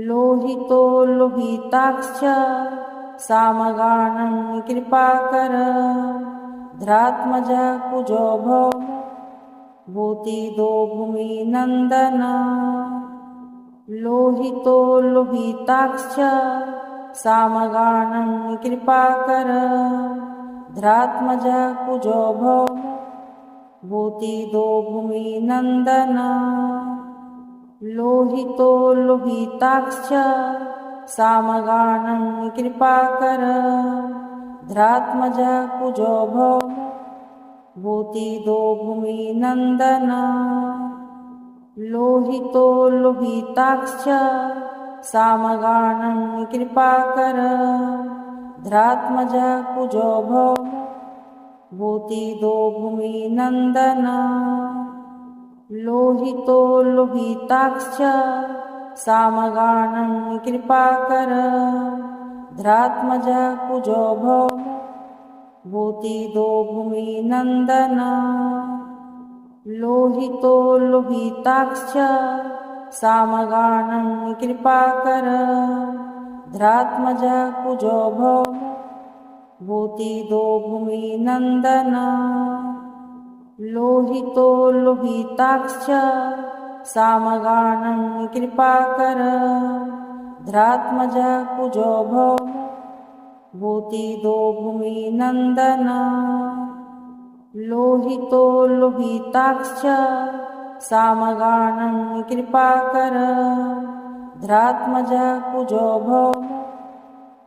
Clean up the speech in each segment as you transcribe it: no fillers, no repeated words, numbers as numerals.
लोहितो लोहिताक्ष सामगानं कृपाकर ध्रात्मजा कुजो भौमो भूतिदो भूमिनन्दन लोहितो लोहिताक्ष सामगानं कृपाकर ध्रात्मजा कुजो भौमो भूतिदो भूमिनन्दन लोहितो लोहिताक्ष सामगानं कृपाकर ध्रात्मजा कुजो भौमो भूतिदो भूमिनन्दन लोहितो लोहिताक्ष सामगानं कृपाकर ध्रात्मजा कुजो भौमो भूतिदो भूमिनन्दन लोहितो लोहिताक्ष सामगानं कृपाकर ध्रात्मजा कुजो भौमो भूतिदो भूमिनन्दन लोहितो लोहिताक्ष सामगानं कृपाकर ध्रात्मजा कुजो भौमो भूतिदो भूमिनन्दन लोहितो लोहिताक्ष सामगानं कृपाकर ध्रात्मजा कुजो भौमो भूतिदो भूमिनन्दन लोहितो लोहिताक्ष सामगानं कृपाकर ध्रात्मजा कुजो भौमो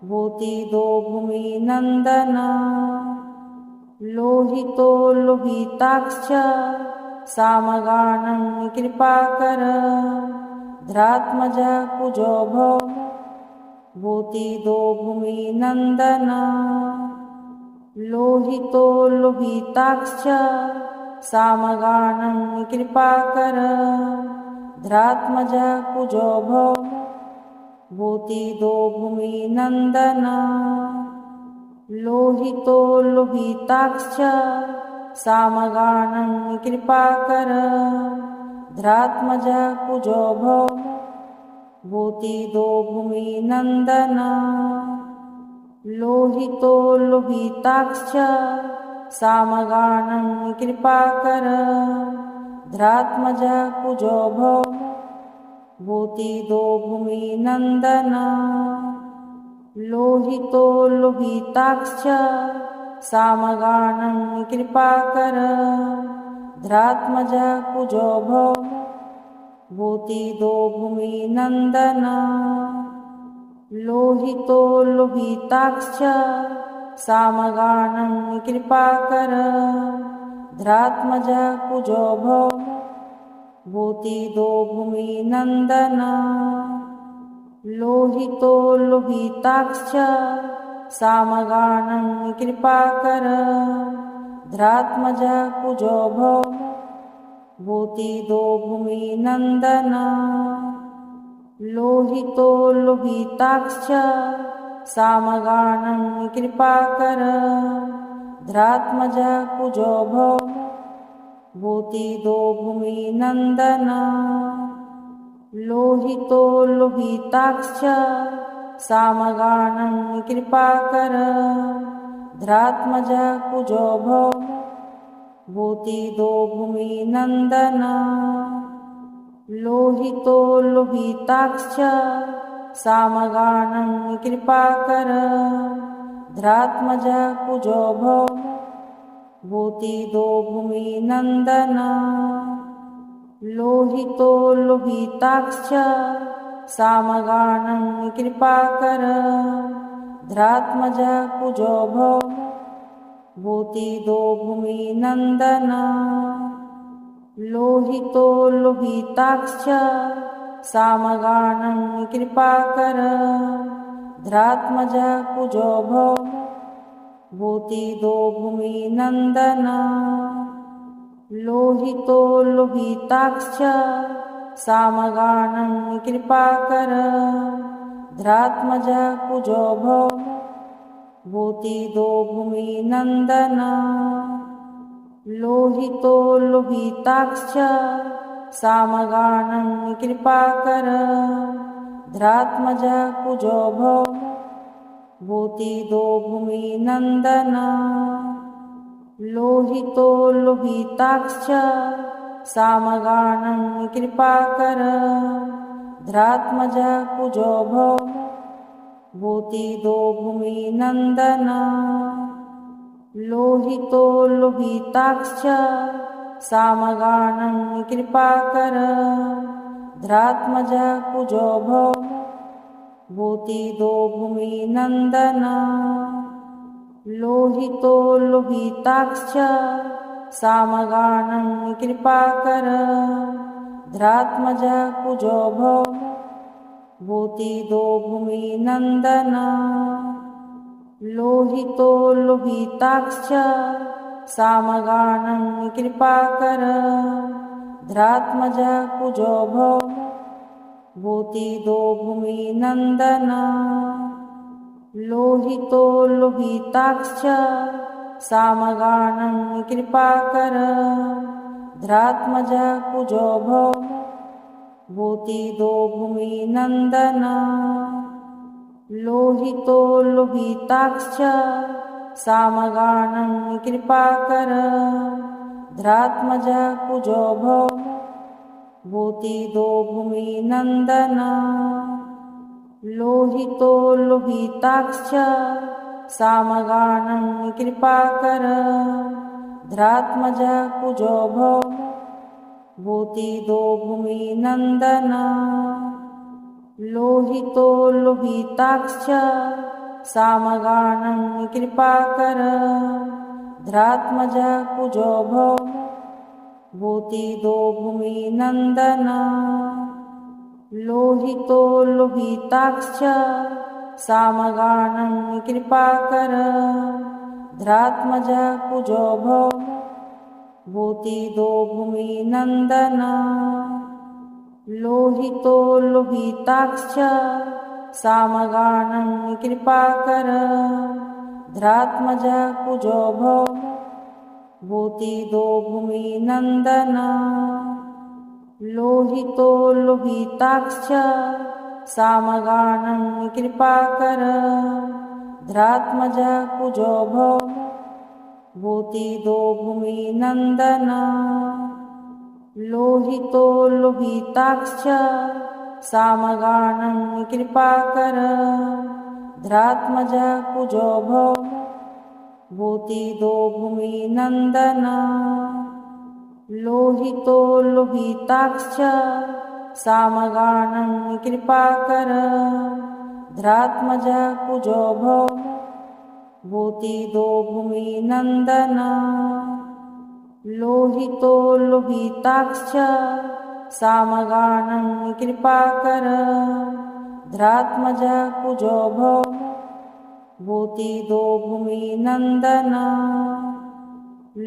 भूतिदो भूमिनन्दन लोहितो लोहिताक्ष सामगानं कृपाकर ध्रात्मजा कुजो भौमो भूतिदो भूमिनन्दन लोहितो लोहिताक्ष सामगानं कृपाकर ध्रात्मजा कुजो भौमो भूतिदो भूमिनन्दन लोहितो लोहिताक्ष सामगानं कृपाकर ध्रात्मजा कुजो भौमो भूतिदो भूमिनन्दन लोहितो लोहिताक्ष सामगानं कृपाकर ध्रात्मजा कुजो भौमो भूतिदो भूमिनन्दन लोहितो लोहिताक्ष सामगानं कृपाकर ध्रात्मजा कुजो भौमो भूतिदो भूमिनन्दन लोहितो लोहिताक्ष सामगानं कृपाकर ध्रात्मजा कुजो भौमो भूतिदो भूमिनन्दन लोहितो लोहिताक्ष सामगानं कृपाकर ध्रात्मजा कुजो भौमो भूतिदो भूमिनन्दन लोहितो लोहिताक्ष सामगानं कृपाकर ध्रात्मजा कुजो भौमो भूतिदो भूमिनन्दन लोहितो लोहिताक्ष सामगानं कृपाकर ध्रात्मजा कुजो भौमो भूतिदो भूमिनन्दन लोहितो लोहिताक्ष सामगानं कृपाकर ध्रात्मजा कुजो भौमो भूतिदो भूमिनन्दन लोहितो लोहिताक्ष सामगानं कृपाकर ध्रात्मजा कुजो भौमो भूतिदो भूमिनन्दन लोहितो लोहिताक्ष सामगानं कृपाकर ध्रात्मजा कुजो भौमो भूतिदो भूमिनन्दन लोहितो लोहिताक्ष सामगानं कृपाकर ध्रात्मजा कुजो भौमो भूतिदो भूमिनन्दन लोहितो लोहिताक्ष सामगानं कृपाकर धरात्मजः कुजो भौमो भूतिदो भूमिनन्दन लोहितो लोहिताक्ष सामगानं कृपाकर धरात्मजः कुजो भौमो भूतिदो भूमिनन्दन लोहितो लोहिताक्ष सामगानं कृपाकर धरात्मजः कुजो भौमो भूतिदो भूमिनन्दन लोहितो लोहिताक्ष सामगानं कृपाकर धरात्मजः कुजो भौमो भूतिदो भूमिनन्दन लोहितो लोहिताक्ष सामगानं कृपाकर धरात्मजः कुजो भौमो भूतिदो भूमिनन्दन लोहितो लोहिताक्ष सामगानं कृपाकर धरात्मजः कुजो भौमो भूतिदो भूमिनन्दन लोहितो लोहिताक्ष सामगानं कृपाकर धरात्मजः कुजो भौमो भूतिदो भूमिनन्दन लोहितो लोहिताक्ष सामगानं कृपाकर धरात्मजः कुजो भौमो भूतिदो भूमिनन्दन लोहितो लोहिताक्ष सामगानं कृपाकर धरात्मजः कुजो भौमो भूतिदो भूमिनन्दन लोहितो लोहिताक्ष सामगानं कृपाकर धरात्मजः कुजो भौमो भूतिदो भूमिनन्दन लोहितो लोहिताक्ष सामगानं कृपाकर धरात्मजः कुजो भौमो भूतिदो भूमिनन्दन लोहितो लोहिताक्ष सामगानं कृपाकर धरात्मजः कुजो भौमो भूतिदो भूमिनन्दन लोहितो लोहिताक्ष सामगानं कृपाकर धरात्मजः कुजो भौमो भूतिदो भूमिनन्दन लोहितो लोहिताक्ष सामगानं कृपाकर धरात्मजः कुजो भौमो भूतिदो भूमिनन्दन लोहितो लोहिताक्ष सामगानं कृपाकर धरात्मजः कुजो भौमो भूतिदो भूमिनन्दन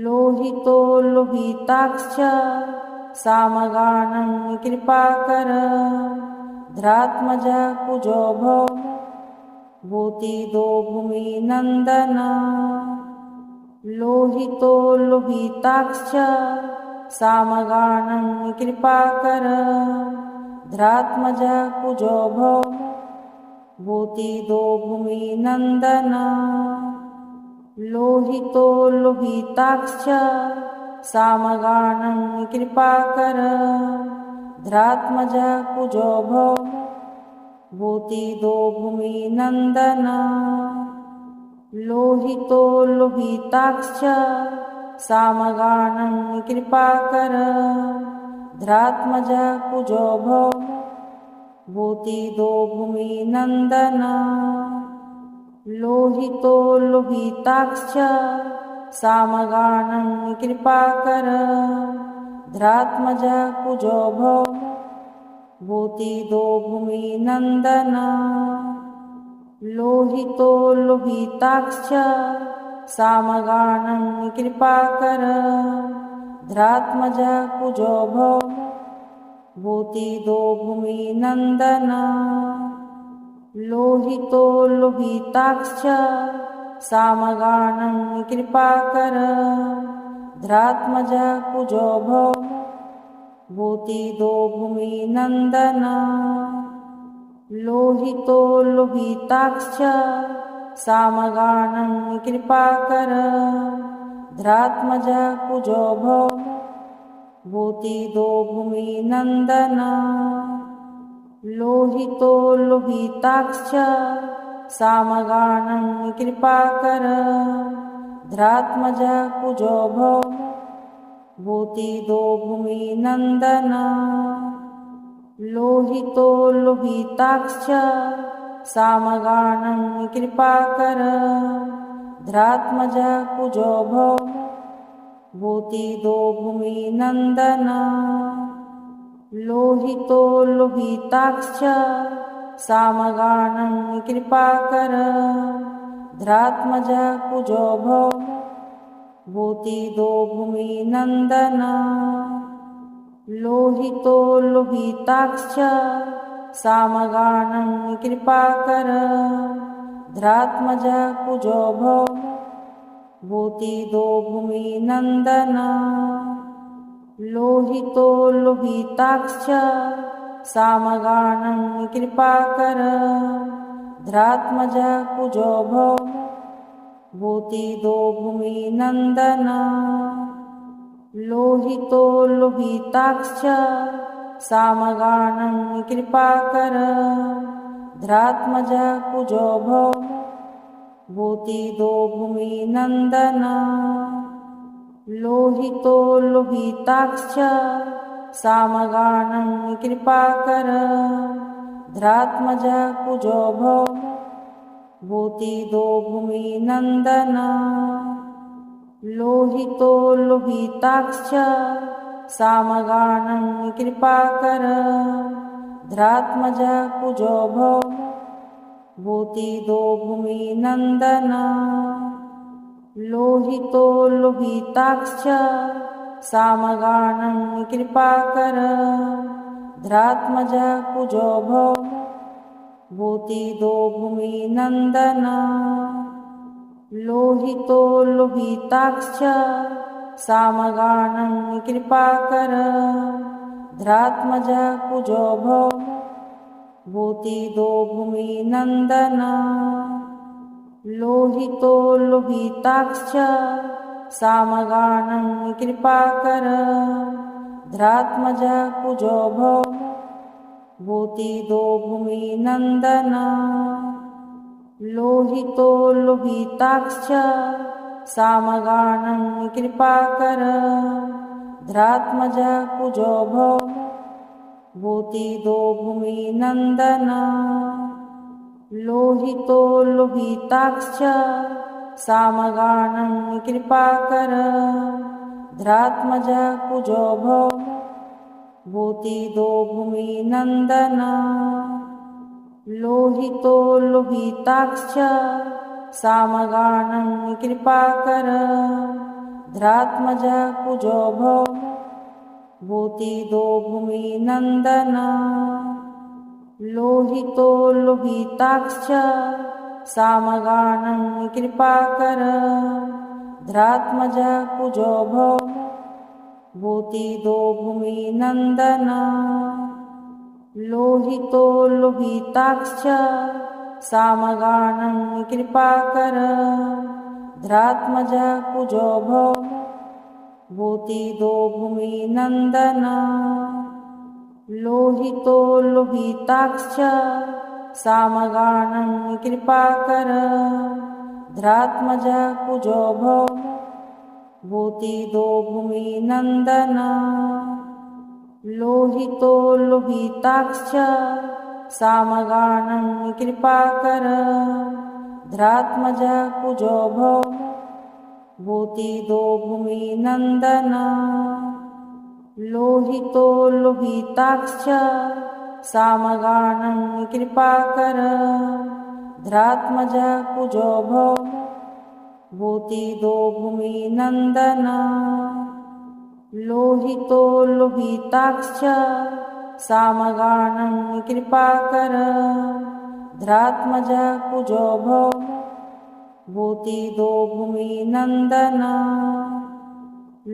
लोहितो लोहिताक्ष सामगानं कृपाकर धरात्मजः कुजो भौमो भूतिदो भूमिनन्दन लोहितो लोहिताक्ष सामगानं कृपाकर धरात्मजः कुजो भौमो भूतिदो भूमिनन्दन लोहितो लोहिताक्ष सामगानं कृपाकर धरात्मजः कुजो भौमो भूतिदो भूमिनन्दन लोहितो लोहिताक्ष सामगानं कृपाकर धरात्मजः कुजो भौमो भूतिदो भूमिनन्दन लोहितो लोहिताक्ष सामगानं कृपाकर धरात्मजः कुजो भौमो भूतिदो भूमिनन्दन लोहितो लोहिताक्ष सामगानं कृपाकर धरात्मजः कुजो भौमो भूतिदो भूमिनन्दन लोहितो लोहिताक्ष सामगानं कृपाकर धरात्मजः कुजो भौमो भूतिदो भूमिनन्दन लोहितो लोहिताक्ष सामगानं कृपाकर धरात्मजा कुजो भौमो भूतिदो भूमिनन्दन लोहितो लोहिताक्ष सामगानं कृपाकर धरात्मजा कुजो भौमो भूतिदो भूमिनन्दन लोहितो लोहिताक्ष सामगानं कृपाकर धरात्मजा कुजो भौमो भूतिदो भूमिनन्दन लोहितो लोहिताक्ष सामगानं कृपाकर धरात्मजा कुजो भौमो भूतिदो भूमिनन्दन लोहितो लोहिताक्ष सामगानं कृपाकर धरात्मजा कुजो भौमो भूतिदो भूमिनन्दन लोहितो लोहिताक्ष सामगानं कृपाकर धरात्मजा कुजो भौमो भूतिदो भूमिनन्दन लोहितो लोहिताक्ष सामगानं कृपाकर धरात्मजा कुजो भौमो भूतिदो भूमिनन्दन लोहितो लोहिताक्ष सामगानं कृपाकर धरात्मजा कुजो भौमो भूतिदो भूमिनन्दन लोहितो लोहिताक्ष सामगानं कृपाकर धरात्मजा कुजो भौमो भूतिदो भूमिनन्दन लोहितो लोहिताक्ष सामगानं कृपाकर धरात्मजा कुजो भौमो भूतिदो भूमिनन्दन लोहितो लोहिताक्ष सामगानं कृपाकर धरात्मजा कुजो भौमो भूतिदो भूमिनन्दन लोहितो लोहिताक्ष सामगानं कृपाकर धरात्मजा कुजो भौमो भूतिदो भूमिनन्दन लोहितो लोहिताक्ष सामगानं कृपाकर धरात्मजा कुजो भौमो भूतिदो भूमिनन्दन लोहितो लोहिताक्ष सामगानं कृपाकर धरात्मजा कुजो भौमो भूतिदो भूमिनन्दन लोहितो लोहिताक्ष सामगानं कृपाकर धरात्मजा कुजो भौमो भूतिदो भूमिनन्दन लोहितो लोहिताक्ष सामगानं कृपाकर धरात्मजा कुजो भौमो भूतिदो भूमिनन्दन लोहितो लोहिताक्ष सामगानं कृपाकर धरात्मजा कुजो भौमो भूतिदो भूमिनन्दन लोहितो लोहिताक्ष सामगानं कृपाकर धरात्मजा कुजो भौमो भूतिदो भूमिनन्दन लोहितो लोहिताक्ष सामगानं कृपाकर धरात्मजा कुजो भौमो भूतिदो भूमिनन्दन लोहितो लोहिताक्ष सामगानं कृपाकर धरात्मजा कुजो भौमो भूतिदो भूमिनन्दन लोहितो लोहिताक्ष सामगानं कृपाकर धरात्मजा कुजो भौमो भूतिदो भूमिनन्दन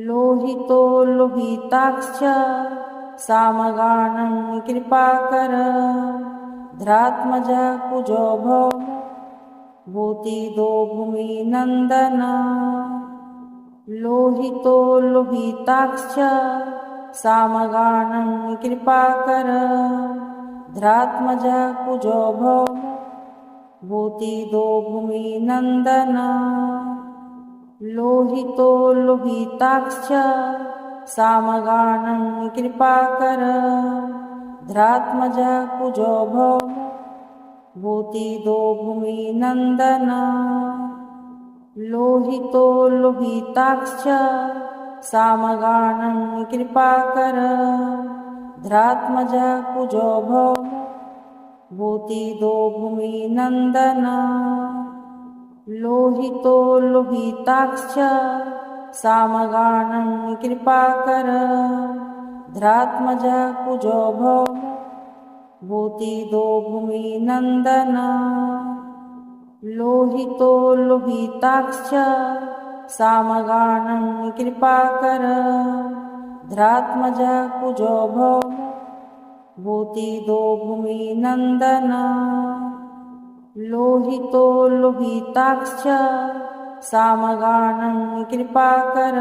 लोहितो लोहिताक्ष सामगानं कृपाकर धरात्मजः कुजो भौमो भूतिदो भूमिनन्दना लोहितो लोहिताक्ष सामगानं कृपाकर धरात्मजः कुजो भौमो भूतिदो भूमिनन्दना लोहितो लोहिताक्ष सामगानं कृपाकर धरात्मजः कुजो भौमो भूतिदो भूमिनन्दना लोहितो लोहिताक्ष सामगानं कृपाकर धरात्मजः कुजो भौमो भूतिदो भूमिनन्दना लोहितो लोहिताक्ष सामगानं कृपाकर धरात्मजः कुजो भौमो भूतिदो भूमिनन्दना लोहितो लोहिताक्ष सामगानं कृपाकर धरात्मजः कुजो भौमो भूतिदो भूमिनन्दना लोहितो लोहिताक्ष सामगानं कृपाकर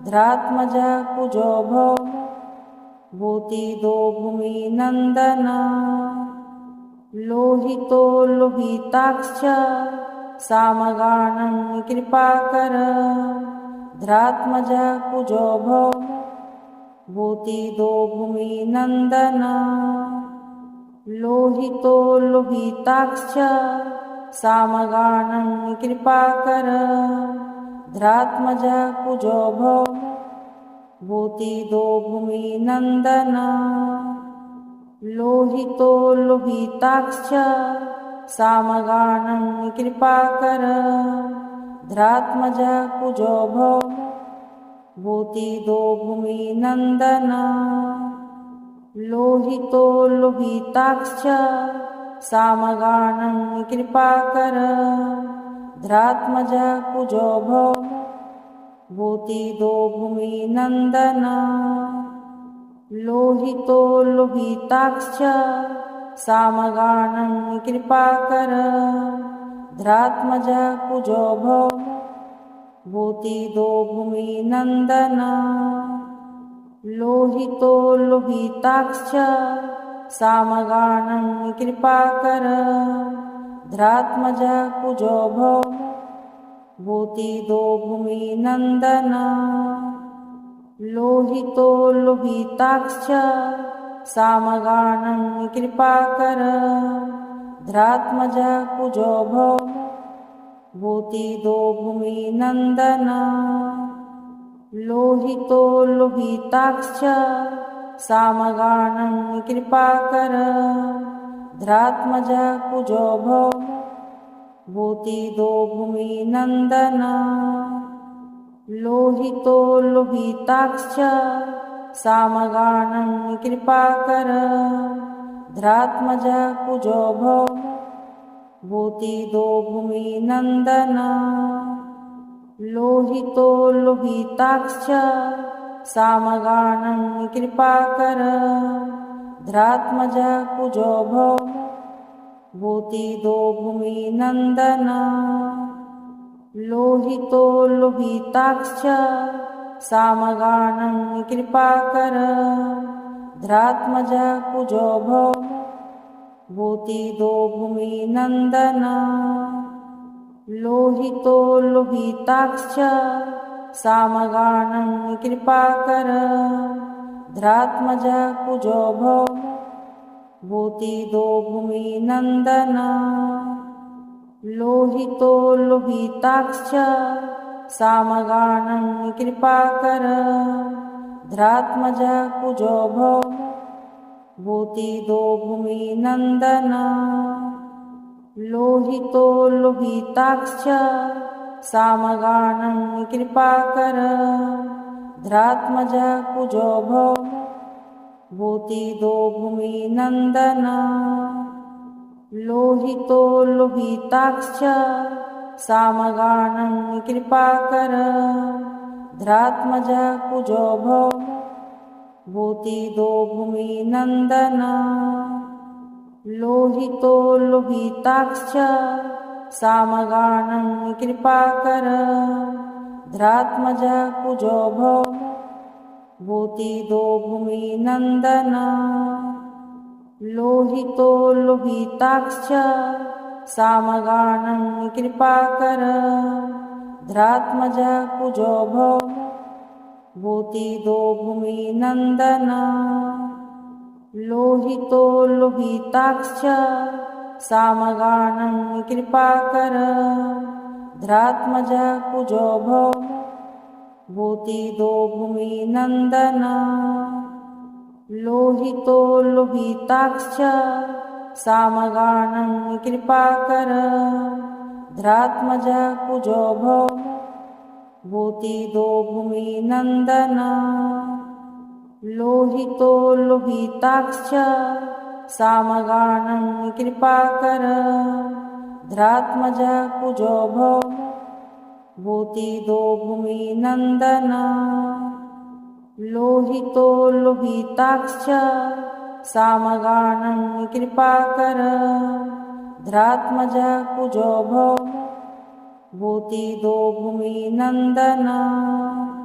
धरात्मजः कुजो भौमो भूतिदो भूमिनन्दना लोहितो लोहिताक्ष सामगानं कृपाकर धरात्मजः कुजो भौमो भूतिदो भूमिनन्दना लोहितो लोहिताक्ष सामगानं कृपाकर धरात्मजः कुजो भौमो भूतिदो भूमिनन्दना लोहितो लोहिताक्ष सामगानं कृपाकर धरात्मजः कुजो भौमो भूतिदो भूमिनन्दना लोहितो लोहिताक्ष सामगानं कृपाकर धरात्मजः कुजो भौमो भूतिदो भूमिनन्दना लोहितो लोहिताक्ष सामगानं कृपाकर धरात्मजः कुजो भौमो भूतिदो भूमिनन्दना लोहितो लोहिताक्ष सामगानं कृपाकर धरात्मजः कुजो भौमो भूतिदो भूमिनन्दना लोहितो लोहिताक्ष सामगानं कृपाकर धरात्मजः कुजो भौमो भूतिदो भूमिनन्दना लोहितो लोहिताक्ष सामगानं कृपाकर धरात्मजः कुजो भौमो भूतिदो भूमिनन्दना लोहितो लोहिताक्ष सामगानं कृपाकर धरात्मजः कुजो भौमो भूतिदो भूमिनन्दना लोहितो लोहिताक्ष सामगानं कृपाकर धरात्मजः कुजो भौमो भूतिदो भूमिनन्दना लोहितो लोहिताक्ष सामगानं कृपाकर धरात्मजः कुजो भौमो भूतिदो भूमिनन्दना लोहितो लोहिताक्ष सामगानं कृपाकर धरात्मजः कुजो भौमो भूतिदो भूमिनन्दना लोहितो लोहिताक्ष सामगानं कृपाकर धरात्मजः कुजो भौमो भूतिदो भूमिनन्दना लोहितो लोहिताक्ष सामगानं कृपाकर धरात्मजः कुजो भौमो भूतिदो भूमिनन्दना लोहितो लोहिताक्ष सामगानं कृपाकर धरात्मजः कुजो भौमो भूतिदो भूमिनन्दना लोहितो लोहिताक्ष सामगानं कृपाकर धरात्मजा कुजो भौमो भूतिदो भूमिनन्दन लोहितो लोहिताक्ष सामगानं कृपाकर धरात्मजा कुजो भौमो भूतिदो भूमिनन्दन लोहितो लोहिताक्ष सामगानं कृपाकर धरात्मजा कुजो भौमो भूतिदो भूमिनन्दन लोहितो लोहिताक्ष सामगानं कृपाकर धरात्मजा कुजो भौमो भूतिदो भूमिनन्दन लोहितो लोहिताक्ष सामगानं कृपाकर धरात्मजा कुजो भौमो भूतिदो भूमिनन्दन लोहितो लोहिताक्ष सामगानं कृपाकर धरात्मजा कुजो भौमो भूतिदो भूमिनन्दन लोहितो लोहिताक्ष सामगानं कृपाकर धरात्मजा कुजो भौमो भूतिदो भूमिनन्दन लोहितो लोहिताक्ष सामगानं कृपाकर धरात्मजा कुजो भौमो लोहितो लोहिताक्ष सामगानं कृपाकर धरात्मजा कुजो भौमो भूतिदो भूमिनन्दन